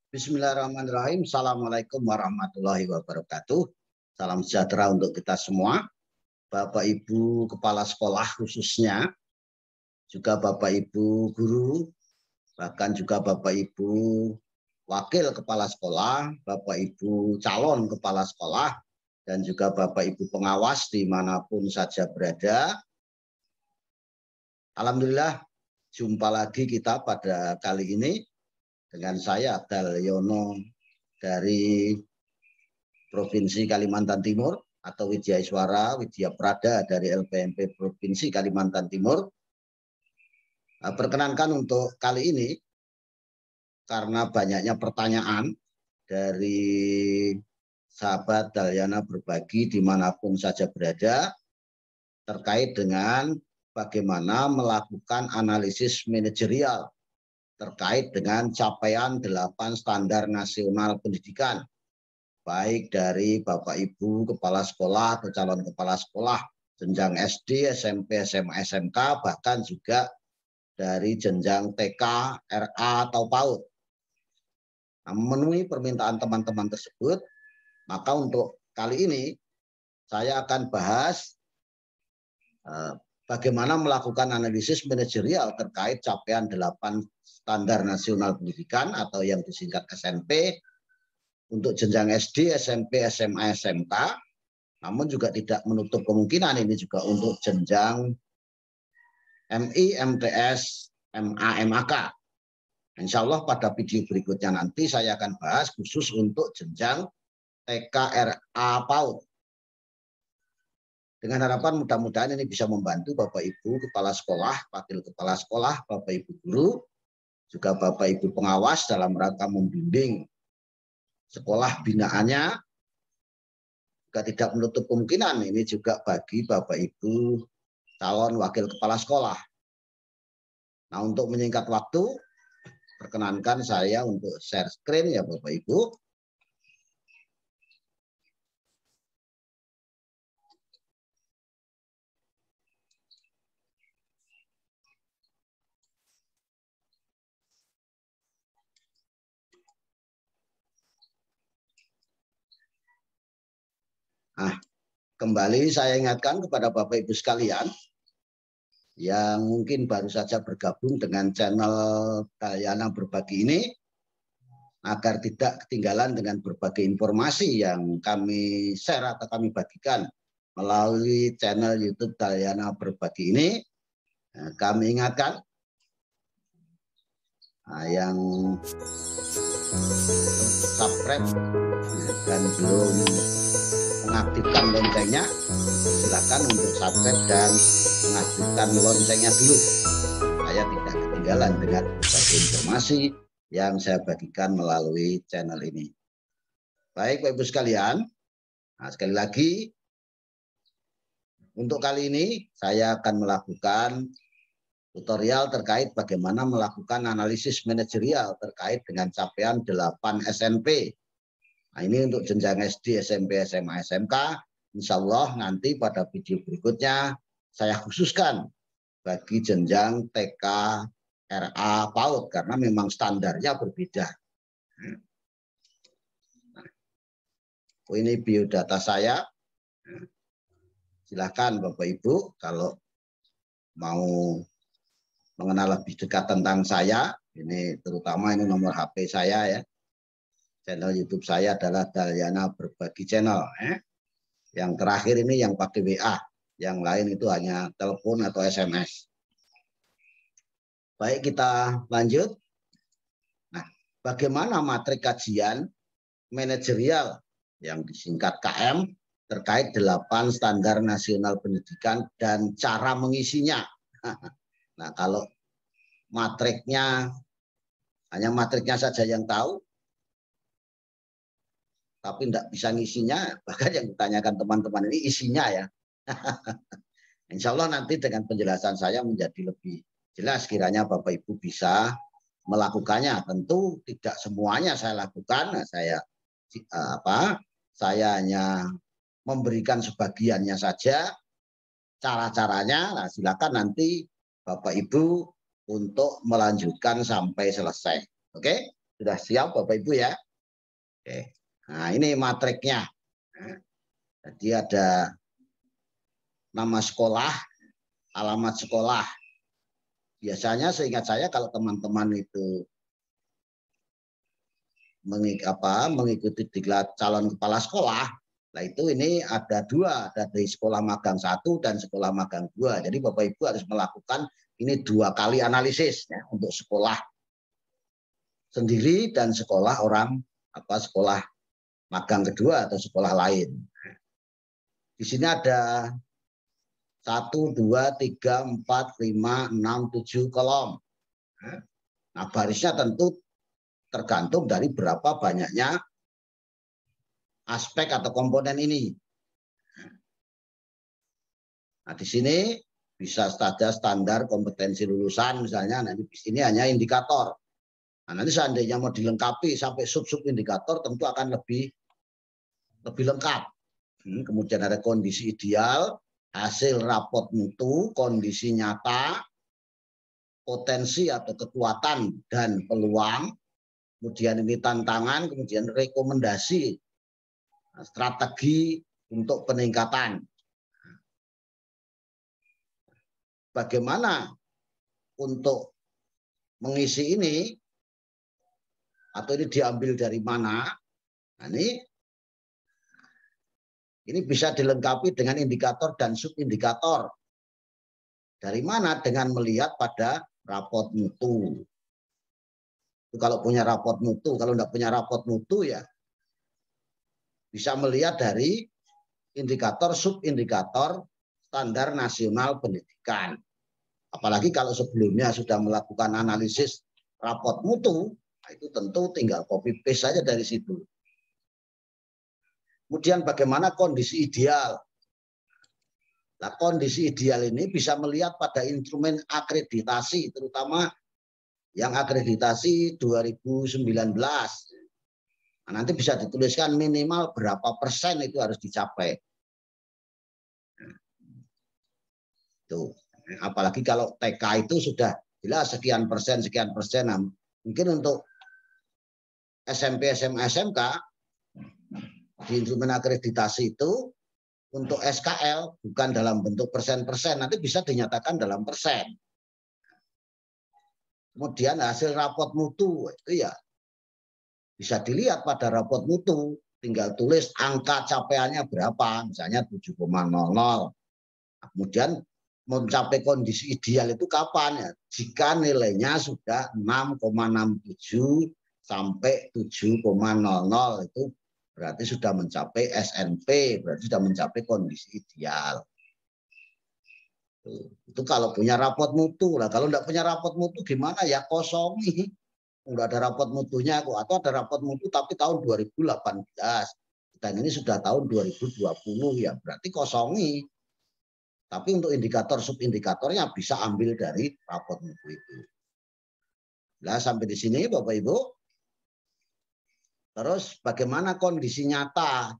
Bismillahirrahmanirrahim. Assalamualaikum warahmatullahi wabarakatuh. Salam sejahtera untuk kita semua. Bapak Ibu Kepala Sekolah khususnya, juga Bapak Ibu Guru, bahkan juga Bapak Ibu Wakil Kepala Sekolah, Bapak Ibu calon Kepala Sekolah, dan juga Bapak Ibu pengawas dimanapun saja berada. Alhamdulillah, jumpa lagi kita pada kali ini dengan saya Dalyono dari Provinsi Kalimantan Timur atau Widya Iswara Widya Prada dari LPMP Provinsi Kalimantan Timur. Perkenankan untuk kali ini, karena banyaknya pertanyaan dari sahabat Dalyana Berbagi dimanapun saja berada terkait dengan bagaimana melakukan analisis manajerial terkait dengan capaian 8 standar nasional pendidikan, baik dari Bapak Ibu Kepala Sekolah atau calon Kepala Sekolah jenjang SD, SMP, SMA, SMK, bahkan juga dari jenjang TK, RA, atau PAUD. Nah, memenuhi permintaan teman-teman tersebut, maka untuk kali ini saya akan bahas bagaimana melakukan analisis manajerial terkait capaian 8 standar nasional pendidikan atau yang disingkat SNP untuk jenjang SD, SMP, SMA, SMK, namun juga tidak menutup kemungkinan ini juga untuk jenjang MI, MTS, MA, MAK. Insya Allah pada video berikutnya nanti saya akan bahas khusus untuk jenjang TK, RA, PAUD. Dengan harapan mudah-mudahan ini bisa membantu Bapak Ibu Kepala Sekolah, Wakil Kepala Sekolah, Bapak Ibu Guru, juga Bapak Ibu pengawas dalam rangka membimbing sekolah binaannya. Juga tidak menutup kemungkinan ini juga bagi Bapak Ibu calon Wakil Kepala Sekolah. Nah, untuk menyingkat waktu, perkenankan saya untuk share screen ya Bapak Ibu. Nah, kembali saya ingatkan kepada Bapak Ibu sekalian yang mungkin baru saja bergabung dengan channel Dalyana Berbagi ini, agar tidak ketinggalan dengan berbagai informasi yang kami share atau kami bagikan melalui channel YouTube Dalyana Berbagi ini. Kami ingatkan yang subscribe dan belum mengaktifkan loncengnya, silakan untuk subscribe dan mengaktifkan loncengnya dulu. Saya tidak ketinggalan dengan berbagai informasi yang saya bagikan melalui channel ini. Baik Bapak Ibu sekalian, nah sekali lagi untuk kali ini saya akan melakukan tutorial terkait bagaimana melakukan analisis manajerial terkait dengan capaian 8 SNP. Nah, ini untuk jenjang SD, SMP, SMA, SMK. Insya Allah nanti pada video berikutnya saya khususkan bagi jenjang TK, RA, PAUD karena memang standarnya berbeda. Nah, ini biodata saya. Silakan Bapak Ibu kalau mau mengenal lebih dekat tentang saya, ini terutama ini nomor HP saya ya. Channel YouTube saya adalah Dalyana Berbagi Channel. Yang terakhir ini yang pakai WA, yang lain itu hanya telepon atau SMS. Baik, kita lanjut. Nah, bagaimana materi kajian manajerial yang disingkat KM terkait 8 standar nasional pendidikan dan cara mengisinya. Nah, kalau matriknya hanya matriknya saja yang tahu, tapi tidak bisa ngisinya, bahkan yang ditanyakan teman-teman ini isinya ya. Insya Allah nanti dengan penjelasan saya menjadi lebih jelas kiranya Bapak Ibu bisa melakukannya. Tentu tidak semuanya saya lakukan, saya hanya memberikan sebagiannya saja, cara-caranya. Nah, silakan nanti Bapak Ibu untuk melanjutkan sampai selesai. Oke? Sudah siap Bapak Ibu ya? Oke. Nah, ini matriknya. Jadi ada nama sekolah, alamat sekolah. Biasanya seingat saya kalau teman-teman itu mengikuti diklat calon kepala sekolah, nah itu ini ada dua, ada dari sekolah magang 1 dan sekolah magang 2. Jadi Bapak Ibu harus melakukan ini 2 kali analisis ya, untuk sekolah sendiri dan sekolah sekolah magang kedua atau sekolah lain. Di sini ada 1, 2, 3, 4, 5, 6, 7 kolom. Nah, barisnya tentu tergantung dari berapa banyaknya aspek atau komponen ini. Nah, di sini bisa saja standar kompetensi lulusan misalnya. Nah, di sini hanya indikator. Nah, nanti seandainya mau dilengkapi sampai sub-sub indikator tentu akan lebih lengkap. Kemudian ada kondisi ideal, hasil rapot mutu, kondisi nyata, potensi atau kekuatan dan peluang, kemudian ini tantangan, kemudian rekomendasi, strategi untuk peningkatan. Bagaimana untuk mengisi ini, atau ini diambil dari mana? Nah, ini bisa dilengkapi dengan indikator dan subindikator. Dari mana? Dengan melihat pada rapot mutu. Kalau punya rapot mutu, kalau tidak punya rapot mutu ya bisa melihat dari indikator subindikator standar nasional pendidikan. Apalagi kalau sebelumnya sudah melakukan analisis rapot mutu, itu tentu tinggal copy paste saja dari situ. Kemudian bagaimana kondisi ideal? Nah, kondisi ideal ini bisa melihat pada instrumen akreditasi, terutama yang akreditasi 2019. Nah, nanti bisa dituliskan minimal berapa persen itu harus dicapai. Tuh. Apalagi kalau TK itu sudah jelas sekian persen. Nah, mungkin untuk SMP, SMA, SMK di instrumen akreditasi itu untuk SKL bukan dalam bentuk persen-persen, nanti bisa dinyatakan dalam persen. Kemudian hasil rapot mutu itu ya bisa dilihat pada rapot mutu, tinggal tulis angka capaiannya berapa, misalnya 7,00. Kemudian mencapai kondisi ideal itu kapan ya? Jika nilainya sudah 6,67 sampai 7,00 itu berarti sudah mencapai SNP, berarti sudah mencapai kondisi ideal. Itu kalau punya rapot mutu. Lah kalau enggak punya rapot mutu gimana ya? Kosongi. Enggak ada rapot mutunya kok, atau ada rapot mutu tapi tahun 2018 dan ini sudah tahun 2020 ya berarti kosongi. Tapi untuk indikator subindikatornya bisa ambil dari rapot mutu itu. Nah, sampai di sini Bapak Ibu. Terus bagaimana kondisi nyata?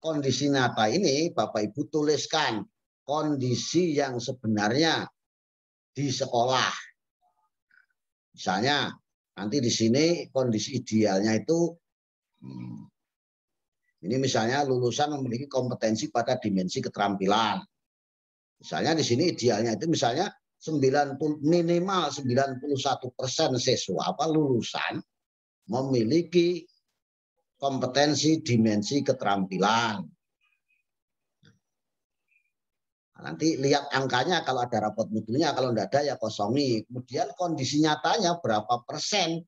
Kondisi nyata ini Bapak Ibu tuliskan kondisi yang sebenarnya di sekolah. Misalnya nanti di sini kondisi idealnya itu ini misalnya lulusan memiliki kompetensi pada dimensi keterampilan. Misalnya di sini idealnya itu misalnya minimal 91% siswa lulusan memiliki kompetensi dimensi keterampilan. Nanti lihat angkanya kalau ada rapot mutunya, kalau tidak ada ya kosongi. Kemudian kondisi nyatanya berapa persen,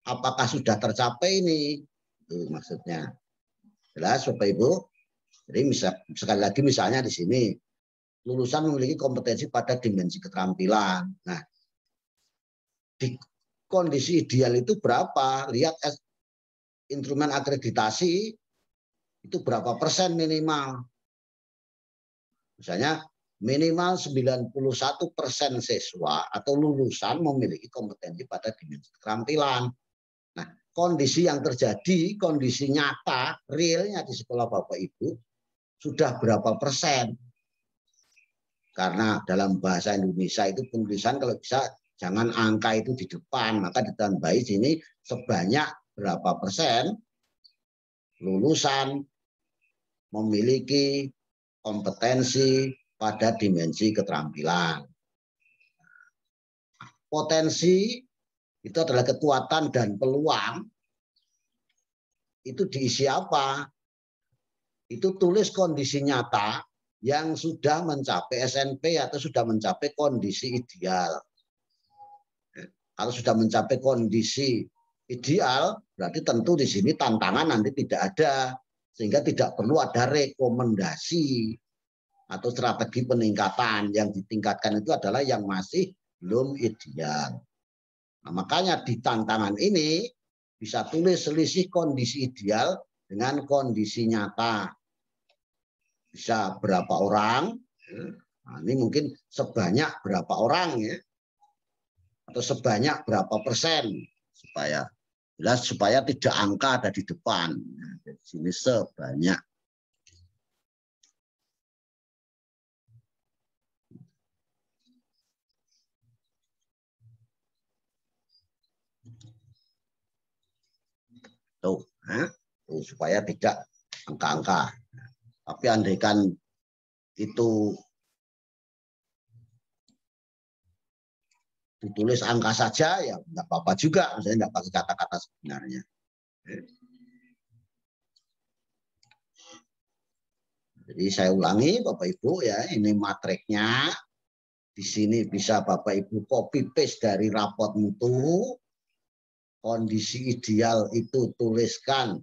apakah sudah tercapai ini? Itu maksudnya. Jelas Bapak Ibu? Jadi sekali lagi misalnya di sini lulusan memiliki kompetensi pada dimensi keterampilan. Nah, di kondisi ideal itu berapa? Lihat instrumen akreditasi itu berapa persen minimal. Misalnya minimal 91% siswa atau lulusan memiliki kompetensi pada dimensi keterampilan. Nah, kondisi yang terjadi, kondisi nyata, realnya di sekolah Bapak Ibu sudah berapa persen? Karena dalam bahasa Indonesia itu penulisan kalau bisa Jangan angka itu di depan, maka ditambahi sini sebanyak berapa persen lulusan memiliki kompetensi pada dimensi keterampilan. Potensi itu adalah kekuatan dan peluang. Itu diisi apa? Itu tulis kondisi nyata yang sudah mencapai SNP atau sudah mencapai kondisi ideal. Kalau sudah mencapai kondisi ideal, berarti tentu di sini tantangan nanti tidak ada, sehingga tidak perlu ada rekomendasi atau strategi peningkatan. Yang ditingkatkan itu adalah yang masih belum ideal. Nah, makanya di tantangan ini bisa tulis selisih kondisi ideal dengan kondisi nyata. Bisa berapa orang? Nah, ini mungkin sebanyak berapa orang ya? Atau sebanyak berapa persen, supaya jelas, supaya tidak angka ada di depan. Nah, di sini sebanyak. Tuh, tuh, supaya tidak angka-angka. Tapi andaikan itu ditulis angka saja, ya nggak apa-apa juga, misalnya nggak pakai kata-kata sebenarnya. Jadi saya ulangi Bapak Ibu ya, ini matriknya. Di sini bisa Bapak Ibu copy paste dari rapot mutu. Kondisi ideal itu tuliskan,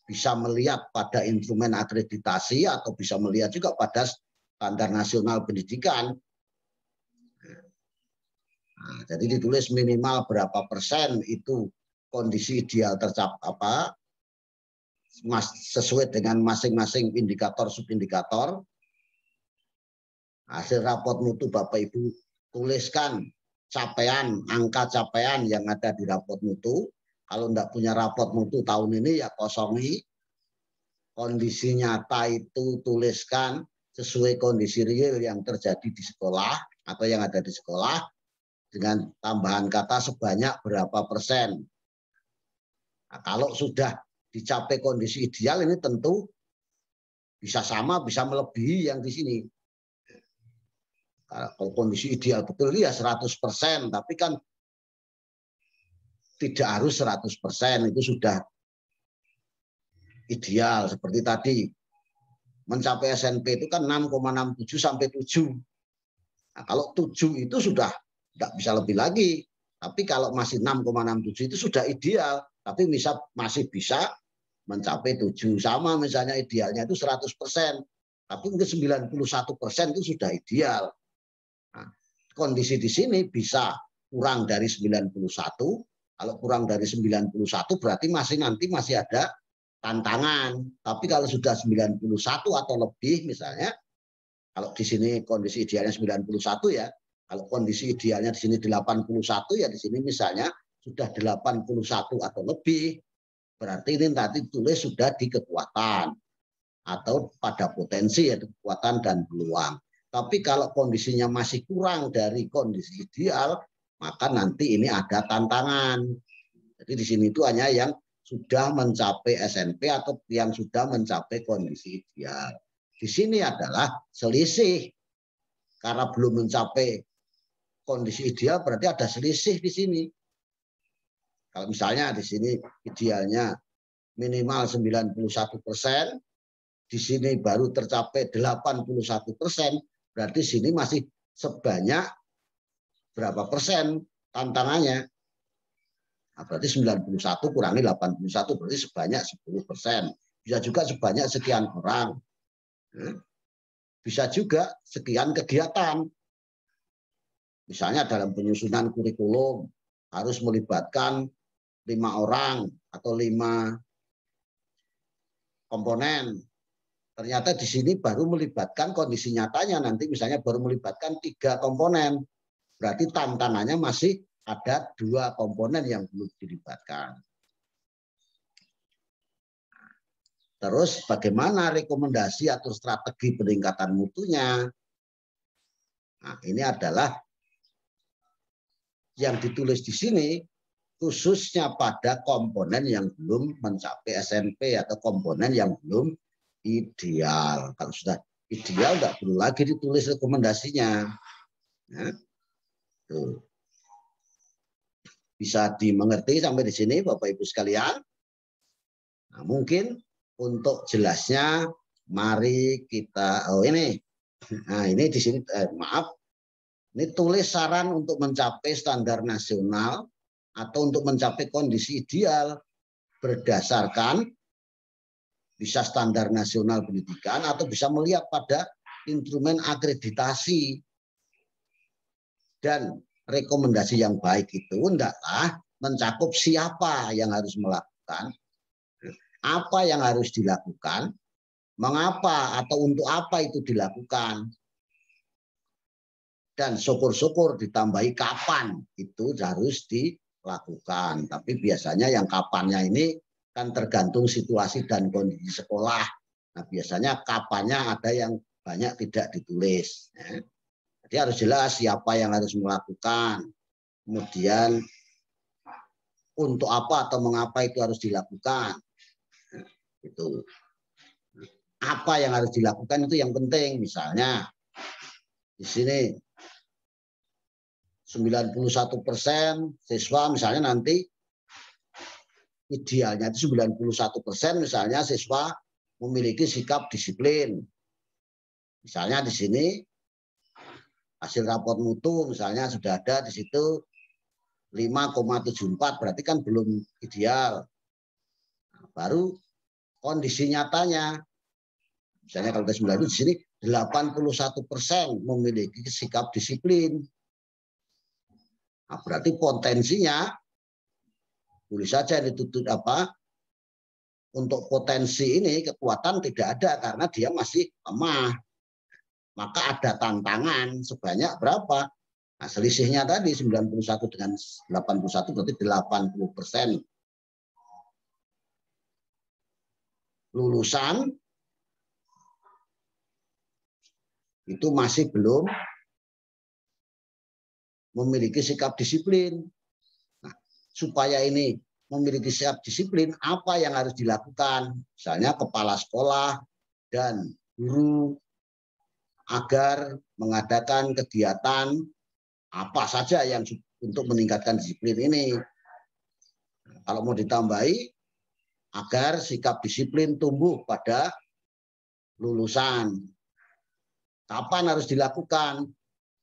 bisa melihat pada instrumen akreditasi atau bisa melihat juga pada standar nasional pendidikan. Nah, jadi ditulis minimal berapa persen itu kondisi ideal tercapai sesuai dengan masing-masing indikator subindikator. Hasil rapot mutu Bapak Ibu tuliskan capaian, angka capaian yang ada di rapot mutu. Kalau enggak punya rapot mutu tahun ini ya kosongi. Kondisi nyata itu tuliskan sesuai kondisi real yang terjadi di sekolah atau yang ada di sekolah dengan tambahan kata sebanyak berapa persen. Nah, kalau sudah dicapai kondisi ideal ini tentu bisa sama, bisa melebihi yang di sini. Kalau kondisi ideal betul ya 100%, tapi kan tidak harus 100%, itu sudah ideal. Seperti tadi, mencapai SNP itu kan 6,67 sampai 7. Nah, kalau 7 itu sudah tidak bisa lebih lagi. Tapi kalau masih 6,67 itu sudah ideal, tapi masih bisa mencapai 7. Sama misalnya idealnya itu 100%, tapi mungkin 91% itu sudah ideal. Nah, kondisi di sini bisa kurang dari 91. Kalau kurang dari 91 berarti nanti masih ada tantangan. Tapi kalau sudah 91 atau lebih misalnya, kalau di sini kondisi idealnya 91 ya, kalau kondisi idealnya di sini 81 ya di sini misalnya sudah 81 atau lebih, berarti ini nanti tulis sudah di kekuatan atau pada potensi ya kekuatan dan peluang. Tapi kalau kondisinya masih kurang dari kondisi ideal, maka nanti ini ada tantangan. Jadi di sini itu hanya yang sudah mencapai SNP atau yang sudah mencapai kondisi ideal. Di sini adalah selisih. Karena belum mencapai kondisi ideal berarti ada selisih di sini. Kalau misalnya di sini idealnya minimal 91%, di sini baru tercapai 81%, berarti sini masih sebanyak berapa persen tantangannya. Nah, berarti 91 kurangi 81 berarti sebanyak 10%. Bisa juga sebanyak sekian orang. Bisa juga sekian kegiatan. Misalnya dalam penyusunan kurikulum harus melibatkan 5 orang atau 5 komponen. Ternyata di sini baru melibatkan kondisi nyatanya nanti misalnya baru melibatkan 3 komponen. Berarti tantangannya masih ada 2 komponen yang belum dilibatkan. Terus bagaimana rekomendasi atau strategi peningkatan mutunya? Nah, ini adalah yang ditulis di sini khususnya pada komponen yang belum mencapai SMP atau komponen yang belum ideal. Kalau sudah ideal nggak perlu lagi ditulis rekomendasinya. Ya, tuh. Bisa dimengerti sampai di sini Bapak Ibu sekalian. Nah, mungkin untuk jelasnya mari kita ini. Nah, ini di sini maaf. Ini tulis saran untuk mencapai standar nasional atau untuk mencapai kondisi ideal berdasarkan bisa standar nasional pendidikan atau bisa melihat pada instrumen akreditasi. Dan rekomendasi yang baik itu hendaklah mencakup siapa yang harus melakukan, apa yang harus dilakukan, mengapa atau untuk apa itu dilakukan. Dan syukur-syukur ditambahi kapan itu harus dilakukan. Tapi biasanya yang kapannya ini kan tergantung situasi dan kondisi sekolah. Nah, biasanya kapannya ada yang banyak tidak ditulis. Ya. Jadi harus jelas siapa yang harus melakukan. Kemudian untuk apa atau mengapa itu harus dilakukan. Nah, itu. Apa yang harus dilakukan itu yang penting. Misalnya di sini 91% siswa misalnya nanti idealnya itu 91% misalnya siswa memiliki sikap disiplin. Misalnya di sini hasil raport mutu misalnya sudah ada di situ 5,74 berarti kan belum ideal. Nah, baru kondisi nyatanya misalnya kalau tes 9 itu di sini 81% memiliki sikap disiplin. Nah, berarti potensinya boleh saja ditutup apa untuk potensi ini kekuatan tidak ada karena dia masih lemah. Maka ada tantangan sebanyak berapa? Nah, selisihnya tadi 91 dengan 81 berarti 80%. Lulusan itu masih belum memiliki sikap disiplin. Nah, supaya ini memiliki sikap disiplin, apa yang harus dilakukan? Misalnya kepala sekolah dan guru agar mengadakan kegiatan apa saja yang untuk meningkatkan disiplin ini. Kalau mau ditambahi, agar sikap disiplin tumbuh pada lulusan. Kapan harus dilakukan?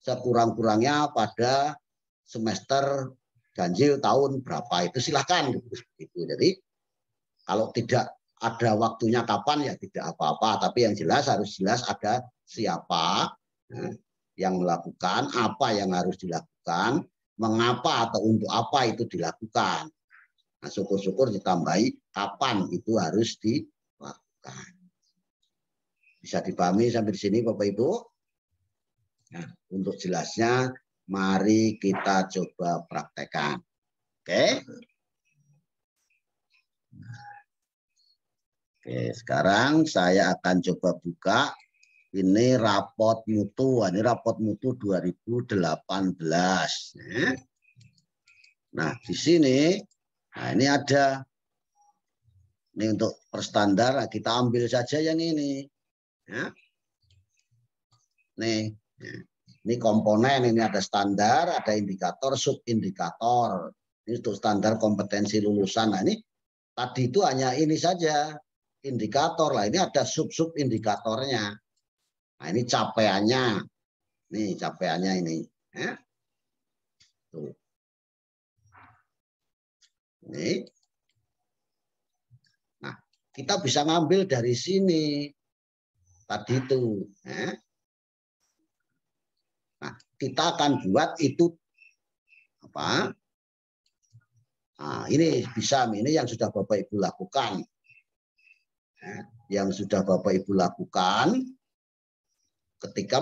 Sekurang-kurangnya pada semester ganjil tahun berapa itu silahkan. Jadi kalau tidak ada waktunya kapan ya tidak apa-apa. Tapi yang jelas harus jelas ada siapa yang melakukan, apa yang harus dilakukan, mengapa atau untuk apa itu dilakukan. Nah, syukur-syukur ditambahi kapan itu harus dilakukan. Bisa dipahami sampai di sini Bapak Ibu? Nah, untuk jelasnya mari kita coba praktekkan. Oke? Oke, sekarang saya akan coba buka ini rapot mutu. Ini rapot mutu 2018. Nah, di sini nah ini ada ini untuk perstandar kita ambil saja yang ini. Ya. Nih, ini komponen, ini ada standar, ada indikator, subindikator. Ini untuk standar kompetensi lulusan. Nah, ini tadi itu hanya ini saja indikator lah. Ini ada sub indikatornya. Nah, ini capaiannya. Nih, capaiannya ini. Ya. Tuh. Ini. Nah, kita bisa ngambil dari sini. Tadi itu. Ya. Nah, kita akan buat itu apa? Nah, ini bisa, ini yang sudah Bapak Ibu lakukan. Yang sudah Bapak Ibu lakukan ketika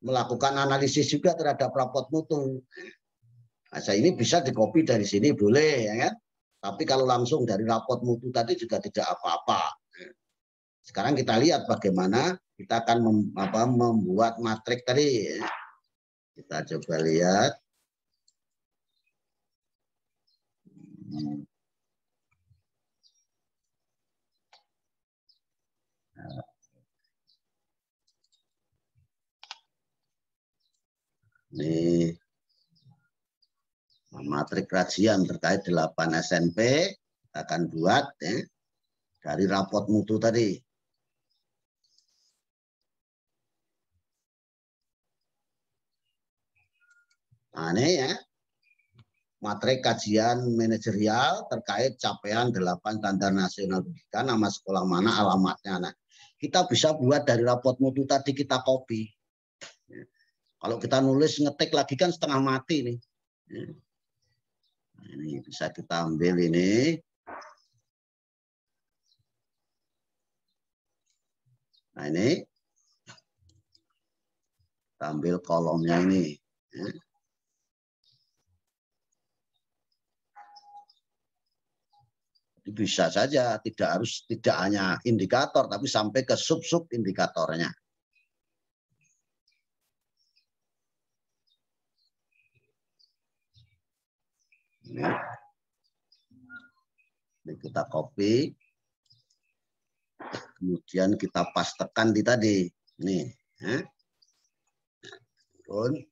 melakukan analisis juga terhadap rapot mutu. Nah, ini bisa dikopi dari sini boleh, ya kan? Tapi kalau langsung dari rapot mutu tadi juga tidak apa-apa. Sekarang kita lihat bagaimana kita akan membuat matriks tadi. Kita coba lihat. Ini matriks kajian terkait 8 SNP kita akan buat ya, dari raport mutu tadi. Nah, ini ya, materi kajian manajerial terkait capaian 8 standar nasional pendidikan, nama sekolah mana, alamatnya. Nah, kita bisa buat dari raport mutu tadi, kita copy. Kalau kita nulis ngetik lagi kan setengah mati nih. Nah, ini bisa kita ambil ini. Nah, ini kita ambil kolomnya ini. Bisa saja tidak hanya indikator tapi sampai ke sub-sub indikatornya. Ini kita copy, kemudian kita pastekan di tadi. Nih, turun.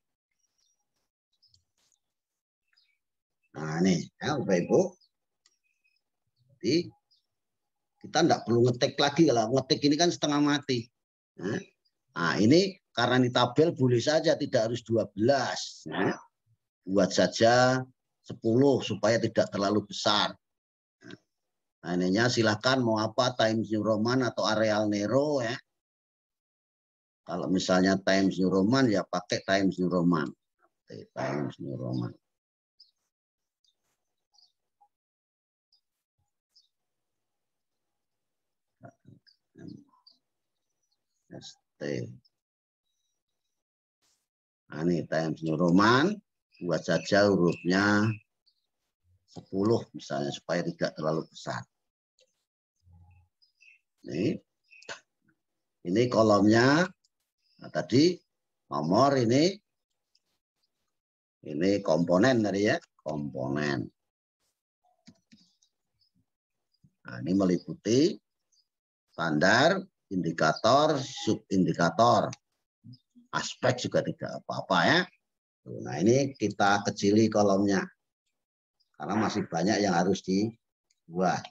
Nah, ini ya, Bapak Ibu. Jadi kita tidak perlu ngetik lagi, kalau ngetik ini kan setengah mati. Nah, ini karena di tabel boleh saja tidak harus 12. Buat saja 10 supaya tidak terlalu besar. Nah, ininya silakan mau apa, Times New Roman atau Arial Nero ya. Kalau misalnya Times New Roman ya pakai Times New Roman. Times New Roman. ST. Nah, ini Times New Roman, buat saja hurufnya 10 misalnya supaya tidak terlalu besar. Ini kolomnya. Nah, tadi nomor ini komponen tadi ya, komponen. Nah, ini meliputi standar, indikator, subindikator. Aspek juga tidak apa-apa ya. Nah, ini kita kecili kolomnya. Karena masih banyak yang harus dibuat.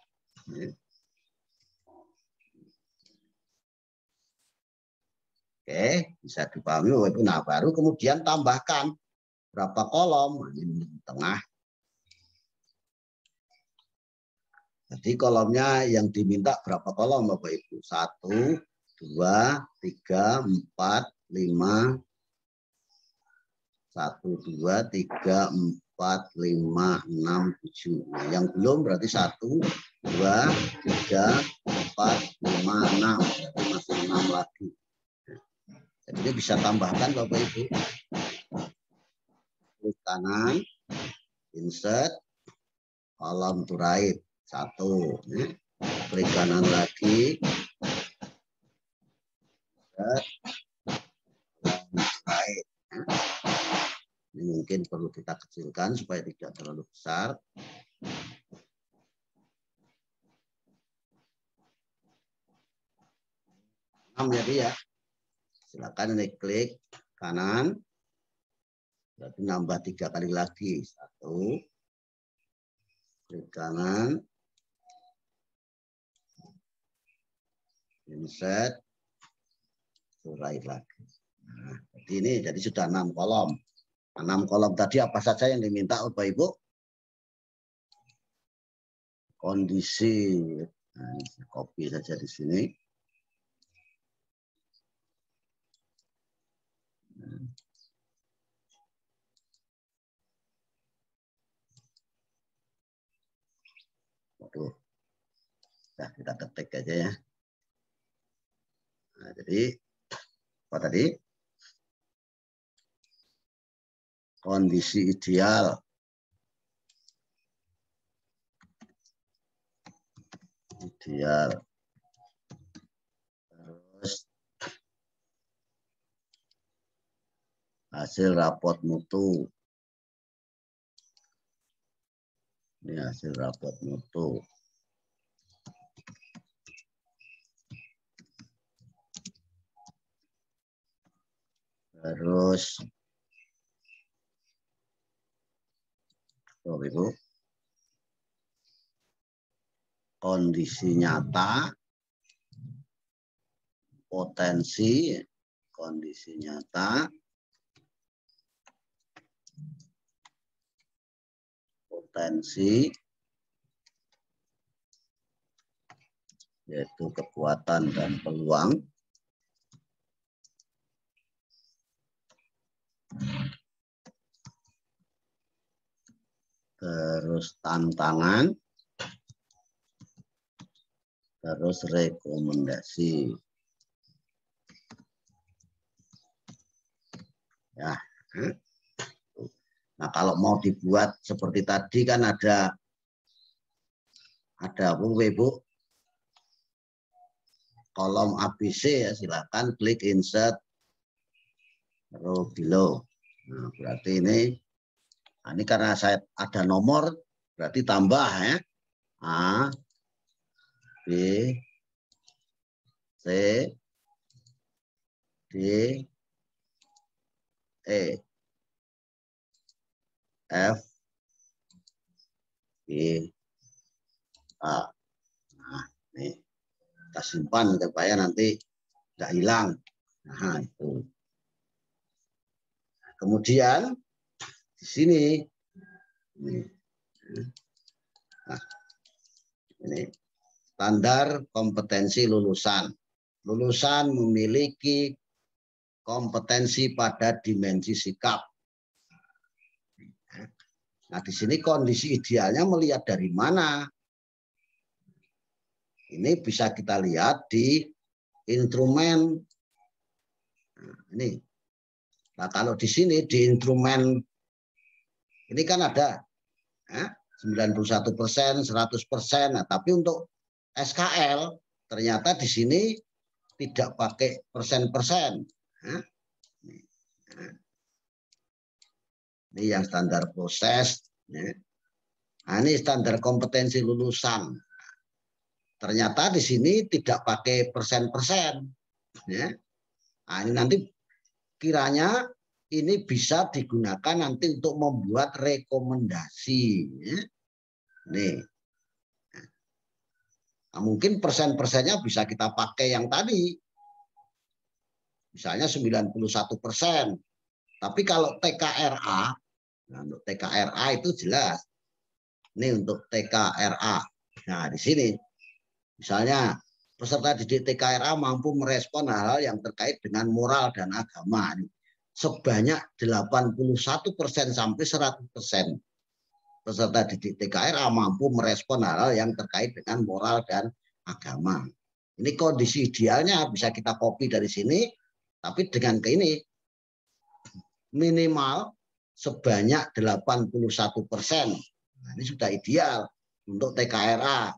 Oke, bisa dipahami Bapak Ibu. Nah, baru kemudian tambahkan berapa kolom. Ini di tengah. Jadi kolomnya yang diminta berapa kolom Bapak Ibu? 1, 2, 3, 4, 5. 1, 2, 3, 4, 5, 6, 7. Nah, yang belum berarti 1, 2, 3, 4, 5, 6. Masih 6 lagi. Jadi ini bisa tambahkan Bapak Ibu. Klik kanan, insert, kolom to right. 1. Klik kanan lagi. Insert, kolom to right. Ini mungkin perlu kita kecilkan supaya tidak terlalu besar. Jadi ya, silakan ini klik kanan, berarti nambah 3 kali lagi. 1, klik kanan, insert, right lagi. Nah, jadi sudah 6 kolom. 6 kolom tadi apa saja yang diminta Bapak Ibu? Kondisi. Nah, copy saja di sini. Waduh. Nah, kita ketik aja ya. Nah, jadi apa tadi? Kondisi ideal. Ideal Hasil rapot mutu. Ini hasil rapot mutu. Terus, Ibu, kondisi nyata, potensi, kondisi nyata, potensi, yaitu kekuatan dan peluang, terus tantangan, terus rekomendasi. Ya. Nah, kalau mau dibuat seperti tadi kan ada apa, Bu? Kolom ABC ya, silakan klik insert row below. Nah, berarti ini karena saya ada nomor, berarti tambah ya. A, B, C, D, E, F, G, A. Nah, ini kita simpan supaya nanti nggak hilang. Nah, itu. Kemudian di sini, nah, ini standar kompetensi lulusan. Lulusan memiliki kompetensi pada dimensi sikap. Nah, di sini kondisi idealnya melihat dari mana? Ini bisa kita lihat di instrumen. Nah, ini. Nah, kalau di sini di instrumen ini kan ada 91%, 100%. Nah, tapi untuk SKL ternyata di sini tidak pakai persen-persen. Ini yang standar proses. Nah, ini standar kompetensi lulusan. Ternyata di sini tidak pakai persen-persen. Nah, ini nanti kiranya ini bisa digunakan nanti untuk membuat rekomendasi. Nih. Nah, mungkin persen-persennya bisa kita pakai yang tadi. Misalnya 91%. Tapi kalau TKRA, nah untuk TKRA itu jelas. Ini untuk TKRA. Nah, di sini misalnya peserta didik TKRA mampu merespon hal-hal yang terkait dengan moral dan agama. Sebanyak 81% sampai 100% peserta didik TKRA mampu merespon hal-hal yang terkait dengan moral dan agama. Ini kondisi idealnya bisa kita copy dari sini, tapi dengan ke ini minimal sebanyak 81%. Nah, ini sudah ideal untuk TKRA.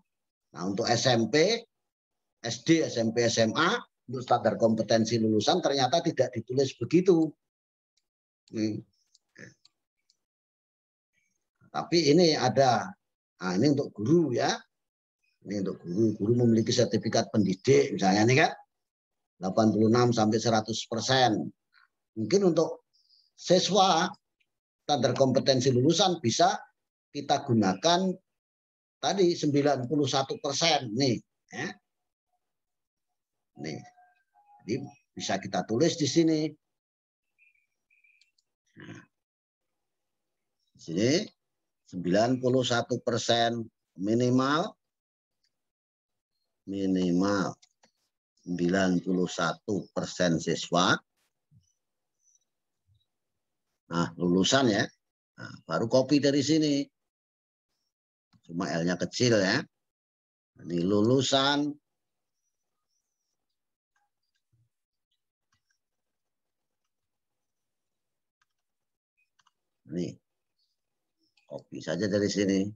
Nah, untuk SMP, SD, SMP, SMA, untuk standar kompetensi lulusan ternyata tidak ditulis begitu. Tapi ini ada, nah ini untuk guru ya. Ini untuk guru. Guru memiliki sertifikat pendidik, misalnya ini kan 86 sampai 100%. Mungkin untuk siswa, standar kompetensi lulusan bisa kita gunakan tadi 91%. Nih. Ya. Nih. Jadi bisa kita tulis di sini. Nah, di sini 91% minimal 91% siswa. Nah, lulusan ya. Nah, baru copy dari sini. Cuma L-nya kecil ya. Ini lulusan. Ini. Copy saja dari sini.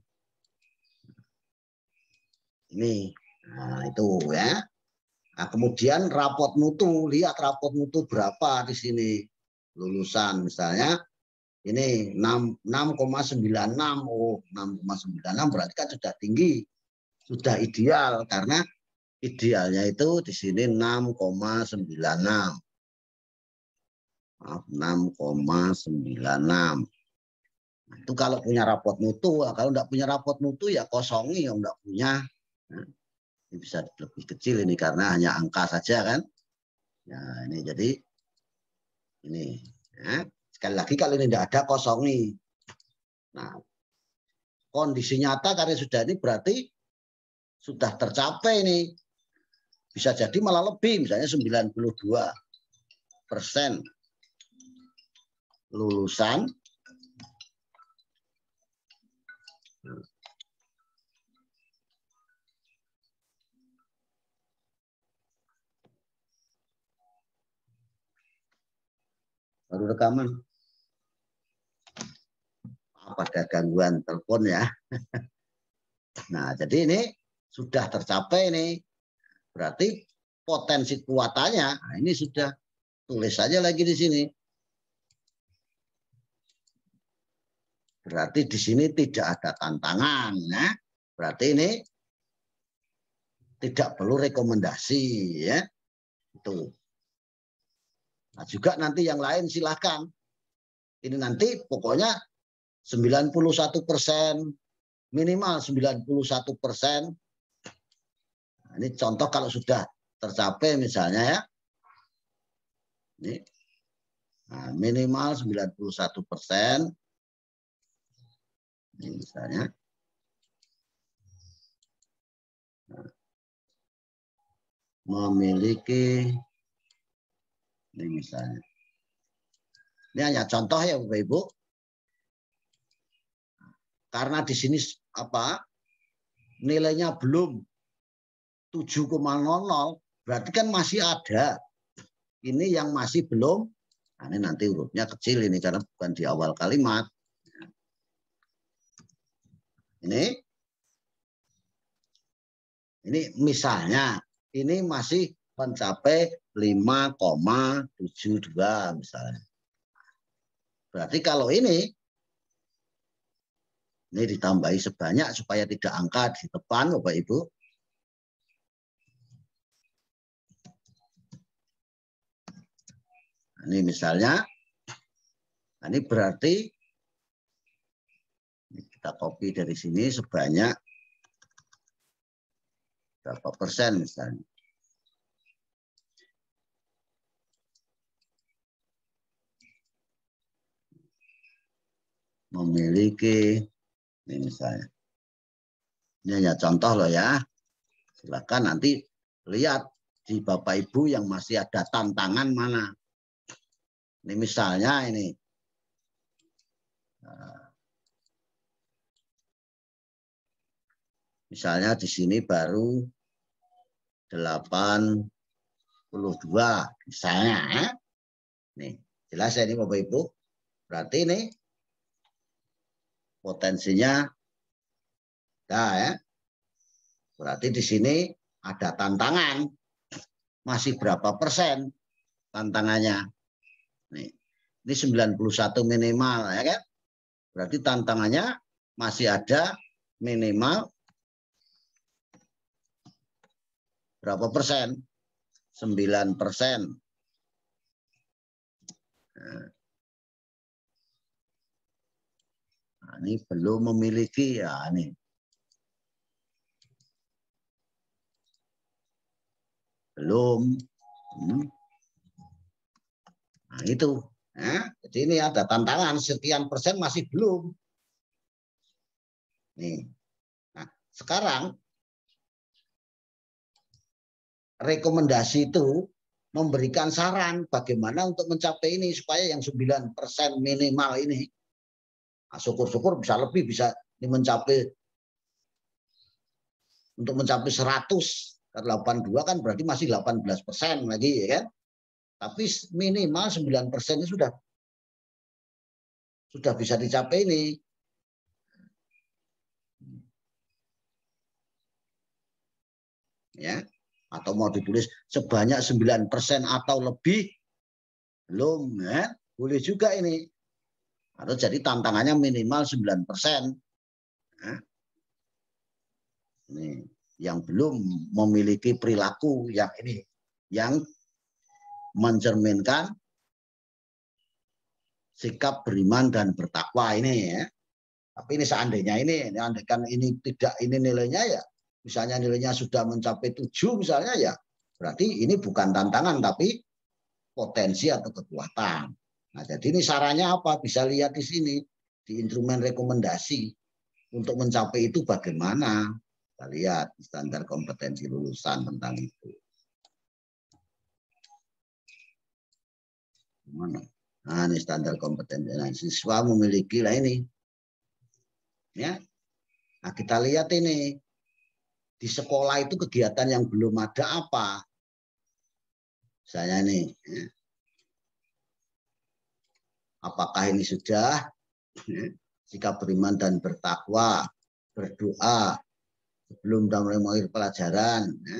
Ini. Nah, itu ya. Nah, kemudian rapot mutu, lihat rapot mutu berapa di sini lulusan misalnya ini 6,96. Oh, 6,96 berarti kan sudah tinggi, sudah ideal karena idealnya itu di sini 6,96. Maaf, 6,96. Nah, itu kalau punya rapot mutu, kalau enggak punya rapot mutu ya kosongi, yang enggak punya. Nah, ini bisa lebih kecil ini karena hanya angka saja kan. Nah, ini jadi ini. Ya. Sekali lagi kalau ini tidak ada kosongi. Nah, kondisi nyata karya sudah ini berarti sudah tercapai ini. Bisa jadi malah lebih, misalnya 92% lulusan baru rekaman. Apa ada gangguan telepon ya? Nah, jadi ini sudah tercapai nih. Berarti potensi kuatannya, nah ini sudah tulis saja lagi di sini. Berarti di sini tidak ada tantangan, ya. Berarti ini tidak perlu rekomendasi, ya. Itu. Nah, juga nanti yang lain silahkan. Ini nanti pokoknya 91%, minimal 91%. Nah, ini contoh kalau sudah tercapai misalnya ya. Ini. Nah, minimal 91%. Ini misalnya. Nah, memiliki ini misalnya. Ini hanya contoh ya Bapak Ibu. Karena di sini apa? Nilainya belum 7,00 berarti kan masih ada. Ini yang masih belum. Nah, ini nanti hurufnya kecil ini karena bukan di awal kalimat. Ini misalnya ini masih mencapai 5,72 misalnya. Berarti kalau ini ditambahi sebanyak supaya tidak angka di depan Bapak Ibu. Ini misalnya, ini berarti kita copy dari sini sebanyak berapa persen misalnya. Memiliki, ini misalnya. Ini hanya contoh loh ya. Silakan nanti lihat di Bapak Ibu yang masih ada tantangan mana. Ini misalnya ini. Misalnya di sini baru 82 misalnya. Nih, jelas ya ini Bapak Ibu. Berarti ini potensinya nah ya. Berarti di sini ada tantangan. Masih berapa persen tantangannya? Nih, ini 91 minimal ya kan? Berarti tantangannya masih ada minimal berapa persen? 9%. Nah, ini belum memiliki ya ini. Belum. Nah, itu. Nah, jadi ini ada tantangan sekian persen masih belum. Nih. Nah, sekarang rekomendasi itu memberikan saran bagaimana untuk mencapai ini supaya yang 9% minimal ini. Nah, syukur-syukur bisa lebih, bisa mencapai untuk mencapai 100 82 kan berarti masih 18% lagi ya kan. Tapi minimal 9% ini sudah bisa dicapai ini. Ya. Atau mau ditulis sebanyak 9% atau lebih, belum, ya. Boleh juga ini. Atau jadi tantangannya minimal 9%. Nah, ini yang belum memiliki perilaku yang ini, yang mencerminkan sikap beriman dan bertakwa ini, ya. Tapi ini seandainya ini andaikan ini tidak, ini nilainya ya, misalnya nilainya sudah mencapai 7 misalnya, ya berarti ini bukan tantangan tapi potensi atau kekuatan. Nah, jadi ini sarannya apa? Bisa lihat di sini di instrumen rekomendasi untuk mencapai itu bagaimana. Kita lihat standar kompetensi lulusan tentang itu. Mana? Nah, ini standar kompetensi. Nah, siswa memiliki lah ini. Ya. Nah, kita lihat ini di sekolah itu kegiatan yang belum ada apa? Misalnya ini, ya. Apakah ini sudah sikap beriman dan bertakwa, berdoa sebelum dan mulai pelajaran, ya.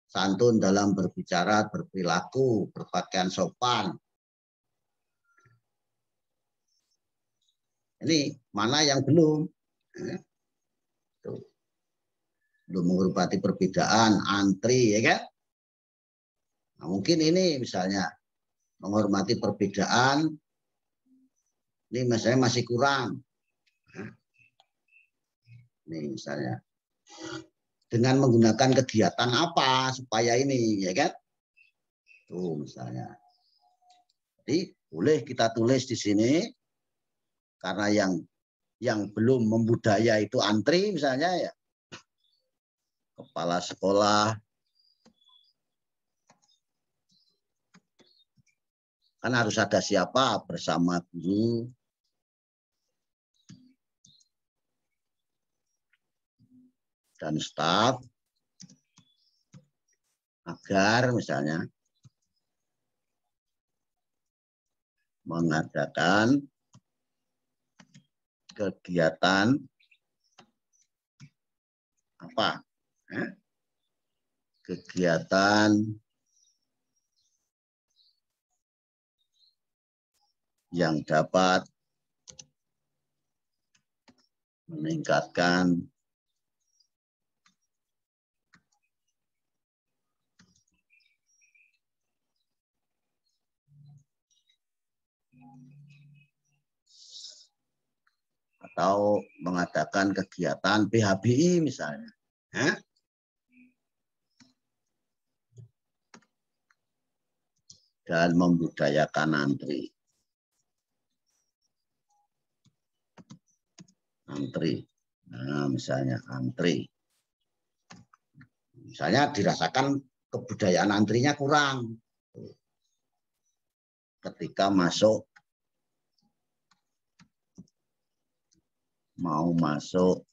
Santun dalam berbicara, berperilaku, berpakaian sopan. Ini mana yang belum? Ya. Belum menghormati perbedaan, antri, ya kan? Nah, mungkin ini misalnya menghormati perbedaan, ini misalnya masih kurang. Nah, ini misalnya dengan menggunakan kegiatan apa supaya ini, ya kan? Tuh misalnya. Jadi boleh kita tulis di sini karena yang belum membudaya itu antri misalnya, ya. Kepala sekolah kan harus ada siapa bersama guru dan staf agar misalnya mengadakan kegiatan apa? Kegiatan yang dapat meningkatkan atau mengadakan kegiatan PHBI misalnya. Dan membudayakan antri. Antri. Nah, misalnya antri. Misalnya dirasakan kebudayaan antrinya kurang. Ketika mau masuk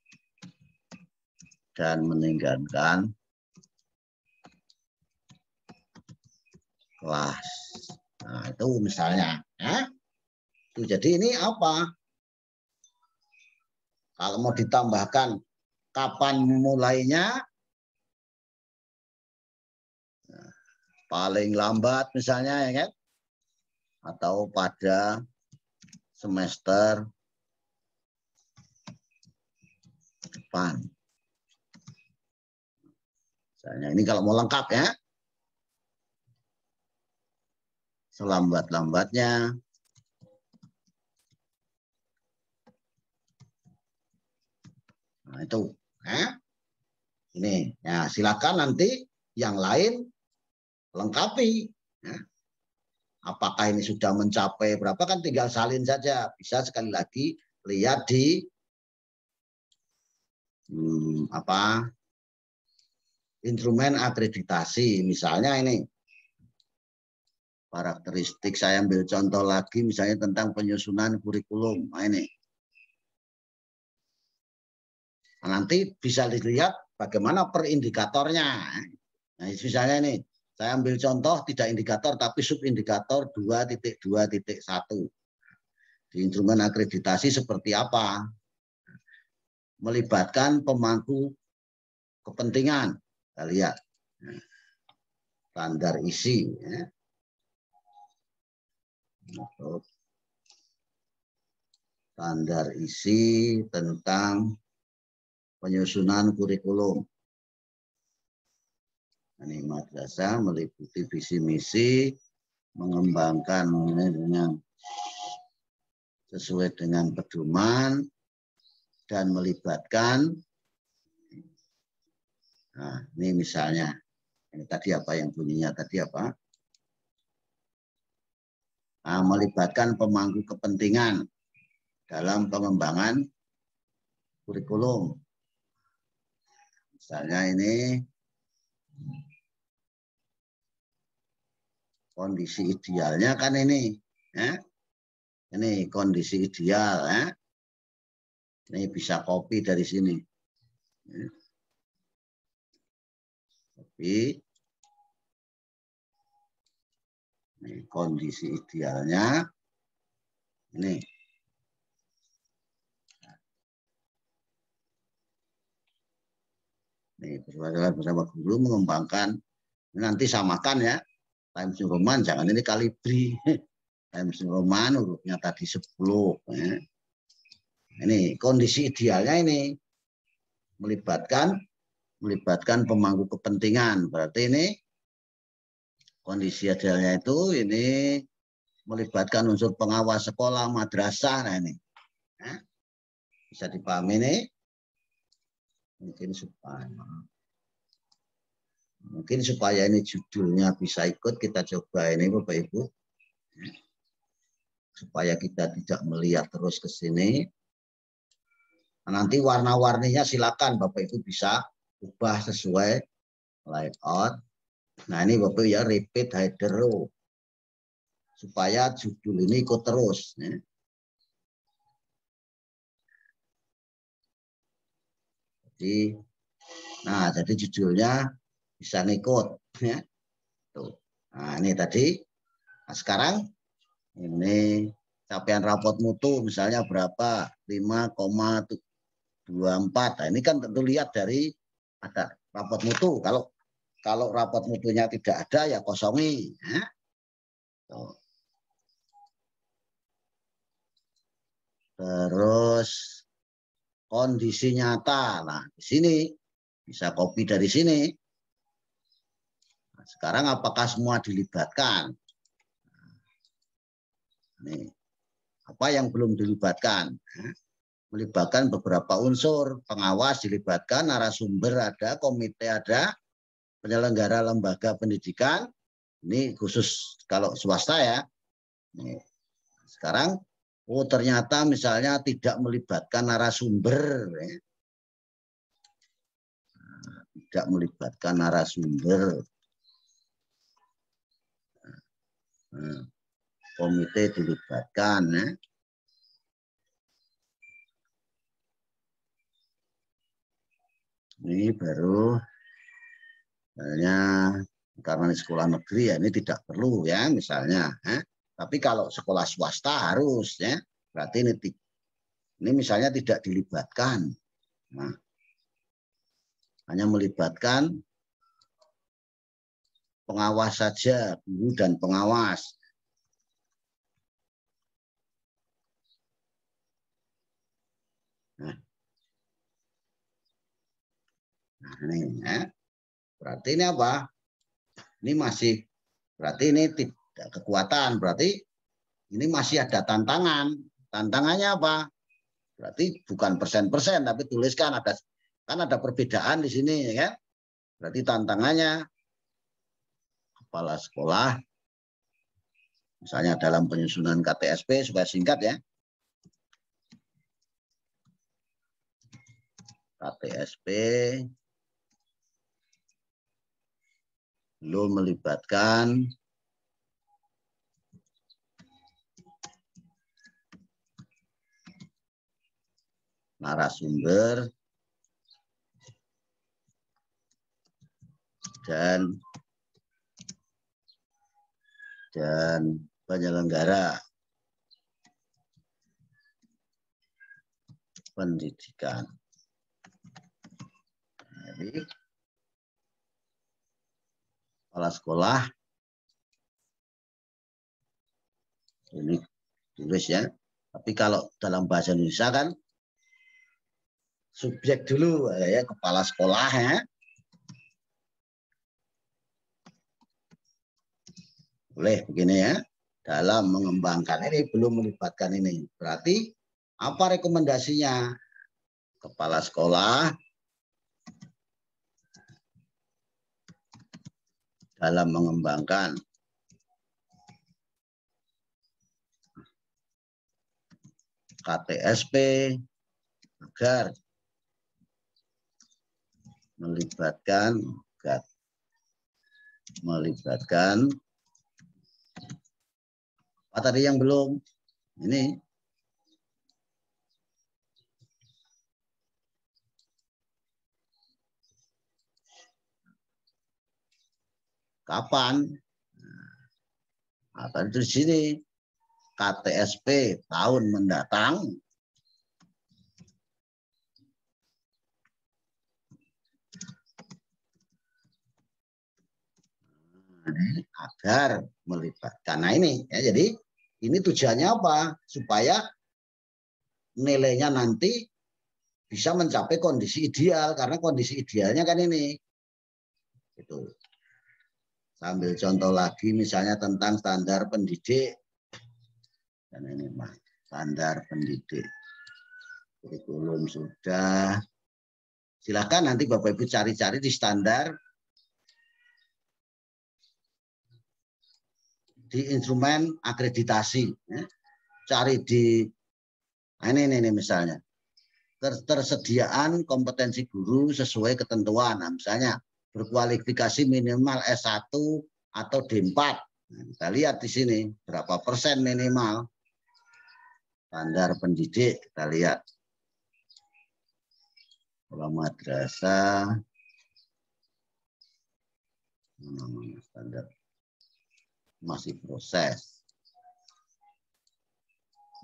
dan meninggalkan kelas. Nah, itu misalnya. Ya. Jadi ini apa? Kalau mau ditambahkan kapan mulainya, paling lambat misalnya, ya kan? Atau pada semester depan. Misalnya ini kalau mau lengkap, ya. Selambat-lambatnya. Nah, itu. Ini. Ya, silakan nanti yang lain lengkapi. Ya. Apakah ini sudah mencapai berapa, kan tinggal salin saja. Bisa sekali lagi lihat di instrumen akreditasi. Misalnya ini karakteristik, saya ambil contoh lagi misalnya tentang penyusunan kurikulum. Nah, ini. Nah, nanti bisa dilihat bagaimana per indikatornya. Nah, misalnya ini, saya ambil contoh tidak indikator tapi subindikator 2.2.1. Di instrumen akreditasi seperti apa? Melibatkan pemangku kepentingan. Kita lihat. Standar isi. Ya. Standar isi tentang penyusunan kurikulum. Ini madrasah meliputi visi misi, mengembangkan dengan sesuai dengan pedoman dan melibatkan. Nah, ini misalnya, ini tadi apa yang bunyinya tadi apa? Nah, melibatkan pemangku kepentingan dalam pengembangan kurikulum. Misalnya ini kondisi idealnya kan ini, ya? Ini kondisi ideal, ya? Ini bisa copy dari sini. Copy. Ini kondisi idealnya. Ini. Nih, bersama guru mengembangkan. Nanti samakan ya. Times New Roman, jangan ini kalibri. Times New Roman hurufnya tadi 10. Ya. Ini kondisi idealnya ini. Melibatkan pemangku kepentingan. Berarti ini kondisi idealnya itu ini melibatkan unsur pengawas sekolah, madrasah. Nah ini. Ya. Bisa dipahami ini. Mungkin supaya ini judulnya bisa ikut, kita coba ini Bapak Ibu. Supaya kita tidak melihat terus ke sini. Nanti warna-warninya silakan Bapak Ibu bisa ubah sesuai layout. Nah ini Bapak ya, repeat header row. Supaya judul ini ikut terus. Ya. Jadi judulnya bisa ngikut. Ya. Tuh. Nah ini tadi. Nah, sekarang ini capaian rapot mutu misalnya berapa? 5,24. Nah, ini kan tentu lihat dari ada rapot mutu. Kalau rapot mutunya tidak ada ya kosongi. Ya. Tuh. Terus kondisi nyata. Nah, di sini bisa copy dari sini. Nah, sekarang apakah semua dilibatkan? Nih, apa yang belum dilibatkan? Melibatkan beberapa unsur, pengawas dilibatkan, narasumber ada, komite ada, penyelenggara lembaga pendidikan. Ini khusus kalau swasta ya. Nih, sekarang, oh ternyata misalnya tidak melibatkan narasumber. Ya. Tidak melibatkan narasumber. Nah, komite dilibatkan. Ya. Ini baru misalnya karena ini sekolah negeri ya ini tidak perlu ya misalnya. Tapi kalau sekolah swasta harus ya. Berarti ini misalnya tidak dilibatkan. Nah, hanya melibatkan pengawas saja, guru dan pengawas. Nah ini ya. Berarti ini apa? Ini masih berarti ini tidak kekuatan. Berarti ini masih ada tantangan. Tantangannya apa? Berarti bukan persen-persen, tapi tuliskan kan ada perbedaan di sini, ya kan? Berarti tantangannya kepala sekolah, misalnya dalam penyusunan KTSP supaya singkat ya. KTSP belum melibatkan narasumber dan penyelenggara pendidikan. Jadi, kepala sekolah. Ini tulis ya. Tapi kalau dalam bahasa Indonesia kan subjek dulu ya, kepala sekolah ya. Boleh begini ya. Dalam mengembangkan ini belum melibatkan ini. Berarti apa rekomendasinya? Kepala sekolah dalam mengembangkan KTSP agar melibatkan apa tadi yang belum? Ini kapan? Nah, tadi di sini KTSP tahun mendatang agar melibatkan. Nah ini ya, jadi ini tujuannya apa? Supaya nilainya nanti bisa mencapai kondisi ideal, karena kondisi idealnya kan ini. Itu. Sambil contoh lagi misalnya tentang standar pendidik. Dan ini mah standar pendidik. Kurikulum sudah. Silakan nanti Bapak Ibu cari-cari di standar di instrumen akreditasi. Ya. Cari di ini misalnya. Ketersediaan kompetensi guru sesuai ketentuan. Nah, misalnya berkualifikasi minimal S1 atau D4. Nah, kita lihat di sini berapa persen minimal. Standar pendidik kita lihat. Kalau madrasah standar masih proses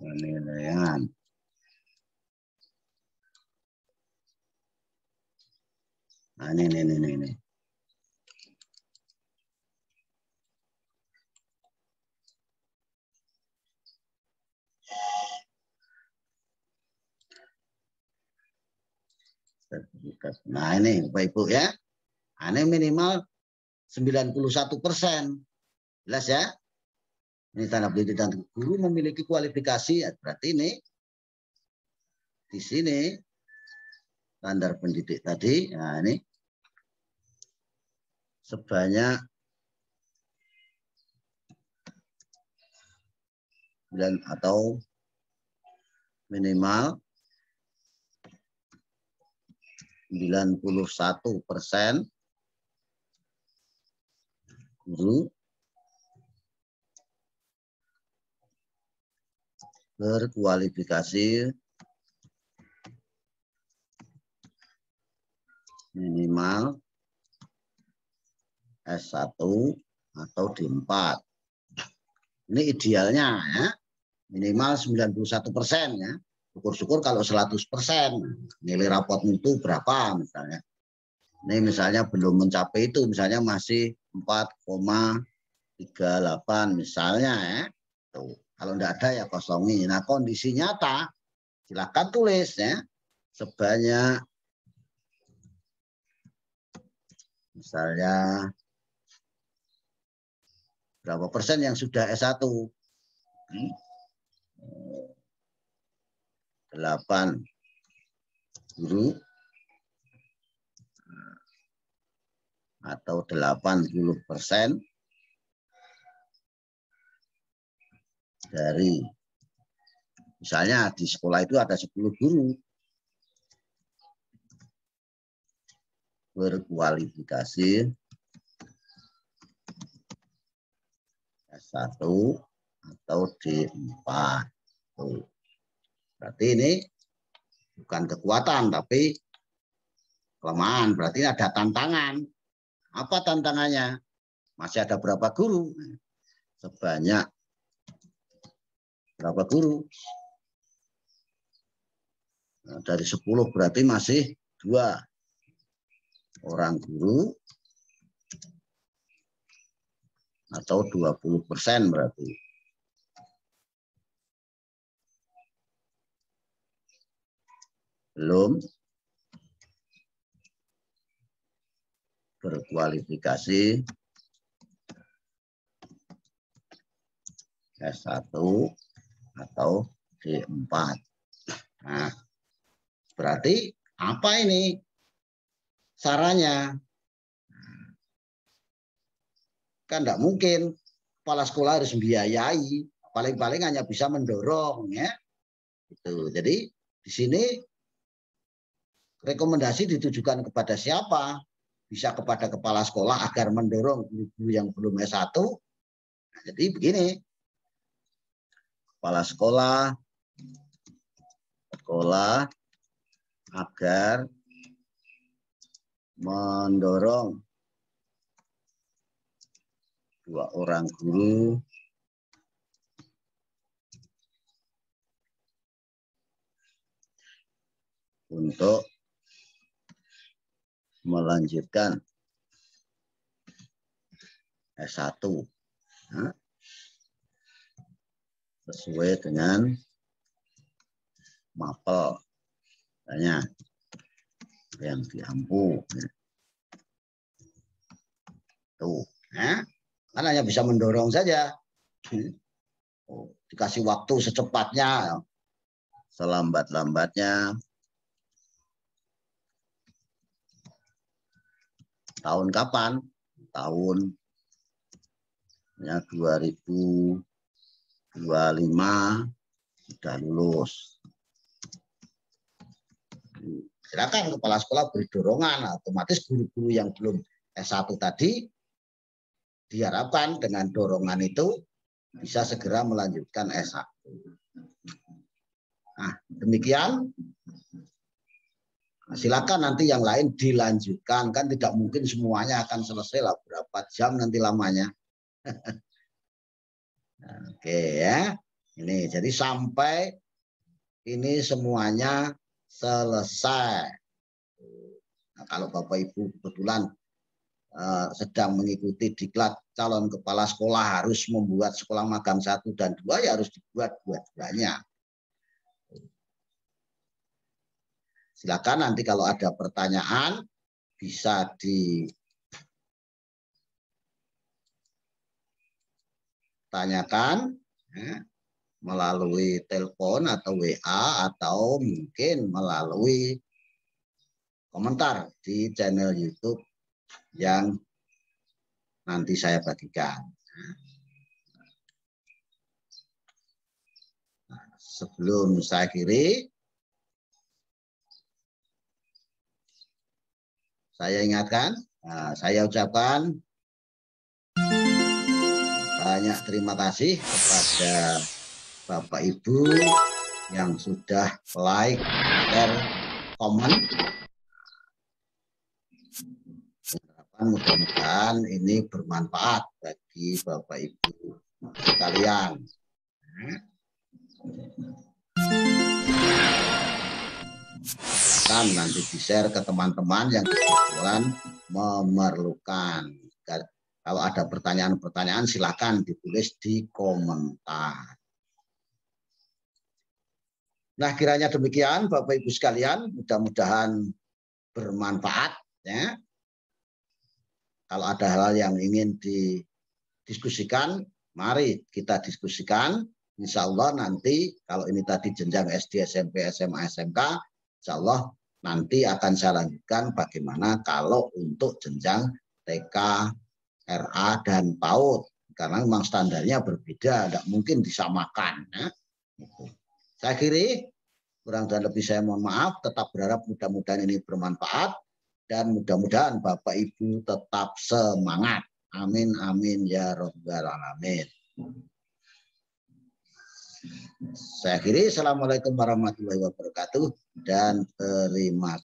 penilaian. Nah, ini. Nah, ini Bapak Ibu ya. Ini minimal 91%. Jelas ya? Ini tanda pendidik dan guru memiliki kualifikasi, berarti ini di sini standar pendidik tadi. Nah, ini sebanyak 9 atau minimal 91% guru berkualifikasi minimal S1 atau D4. Ini idealnya ya. Minimal 91% ya. Syukur-syukur kalau 100%. Nilai rapot mutu berapa misalnya. Ini misalnya belum mencapai itu, misalnya masih 4,38 misalnya ya. Tuh. Kalau enggak ada ya kosongi. Nah, kondisi nyata silakan tulis ya. Sebanyak misalnya berapa persen yang sudah S1? 8 guru atau 80% dari, misalnya di sekolah itu ada 10 guru berkualifikasi S1 atau D4. Berarti ini bukan kekuatan tapi kelemahan, berarti ada tantangan. Apa tantangannya? Masih ada berapa guru? Sebanyak berapa guru? Nah, dari 10 berarti masih 2 orang guru atau 20% berarti. Belum berkualifikasi S1 atau D4. Nah, berarti apa ini sarannya? Kan tidak mungkin kepala sekolah harus membiayai, paling-paling hanya bisa mendorong, ya. Gitu. Jadi di sini rekomendasi ditujukan kepada siapa? Bisa kepada kepala sekolah agar mendorong guru-guru yang belum S1. Nah, jadi begini, kepala sekolah agar mendorong 2 orang guru untuk melanjutkan S1 sesuai dengan mapel yang diampu. Tuh, kan hanya bisa mendorong saja. Dikasih waktu secepatnya, selambat-lambatnya. Tahun kapan? Tahun 2025 sudah lulus. Silakan kepala sekolah beri dorongan, otomatis guru-guru yang belum S1 tadi diharapkan dengan dorongan itu bisa segera melanjutkan S1. Nah, demikian. Silakan nanti yang lain dilanjutkan, kan tidak mungkin semuanya akan selesai lah, berapa jam nanti lamanya. Oke ya, ini jadi sampai ini semuanya selesai. Nah, kalau Bapak Ibu kebetulan sedang mengikuti diklat calon kepala sekolah harus membuat sekolah magang 1 dan 2, ya harus dibuat dua-duanya. Silakan nanti kalau ada pertanyaan bisa ditanyakan melalui telepon atau WA atau mungkin melalui komentar di channel YouTube yang nanti saya bagikan. Nah, sebelum saya akhiri, saya ingatkan, saya ucapkan banyak terima kasih kepada Bapak Ibu yang sudah like, share, komen. Mudah-mudahan ini bermanfaat bagi Bapak Ibu sekalian. Dan nanti di-share ke teman-teman yang kebetulan memerlukan. Kalau ada pertanyaan-pertanyaan silakan ditulis di komentar. Nah, kiranya demikian Bapak Ibu sekalian, mudah-mudahan bermanfaat ya. Kalau ada hal yang ingin didiskusikan, mari kita diskusikan. Insya Allah nanti kalau ini tadi jenjang SD, SMP, SMA, SMK, insya Allah nanti akan saya lanjutkan bagaimana kalau untuk jenjang TK, RA, dan PAUD. Karena memang standarnya berbeda, tidak mungkin disamakan. Ya. Saya akhiri, kurang dan lebih saya mohon maaf, tetap berharap mudah-mudahan ini bermanfaat. Dan mudah-mudahan Bapak Ibu tetap semangat. Amin, amin, ya Rabbal Alamin. Saya akhiri, Assalamualaikum warahmatullahi wabarakatuh. Dan terima kasih.